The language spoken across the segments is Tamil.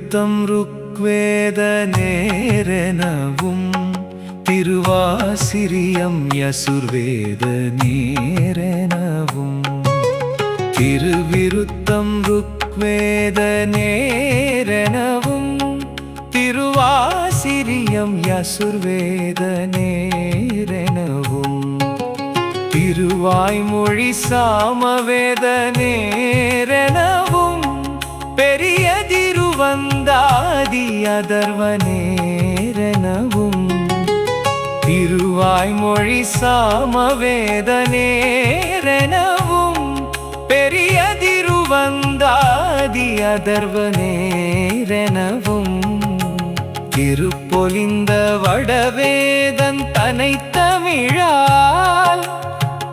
திருவிருத்தம் ருக்வேத நேரெனவும் திருவாசிரியம் யசுர்வேத நேரெனவும் திருவிருத்தம் ருக்வேத நேரெனவும் திருவாசிரியம் யசுர்வேத நேரெனவும் திருவாய்மொழி சாமவேத நேரெனவும் பெரிய திருவந்தாதி அதர்வ நேரெனவும் திருவாய்மொழி சாமவேத நேரெனவும் பெரிய திருவந்தாதி அதர்வ நேரெனவும் திருப்பொலிந்த வடவேதன் தனை தமிழால்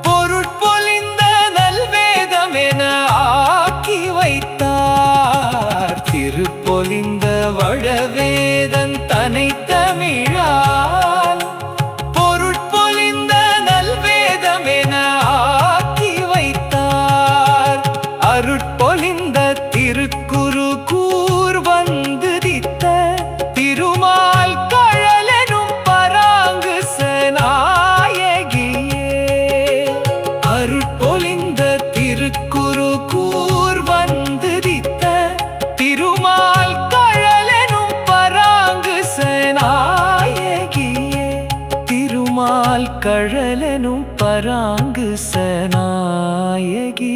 பொருட்பொலிந்த நல்வேதம் என ஆக்கி வைத்தார். திருப்பொலிந்த வடவேதன் தனை தமிழால் பொருட்பொலிந்த நல்வேதம் என ஆக்கி வைத்தார். அருட்பொலிந்த திருக்குரு கூர் வந்து தித்த திருமால் கழலெனும் பராங்கு சநாயகியே. அருட்பொலிந்த திருக்குரு கூர் வந்து தித்த திருமால் கழலெனும் பராங்கு சநாயகியே. திருமால் கழலெனும் பராங்கு சநாயகியே.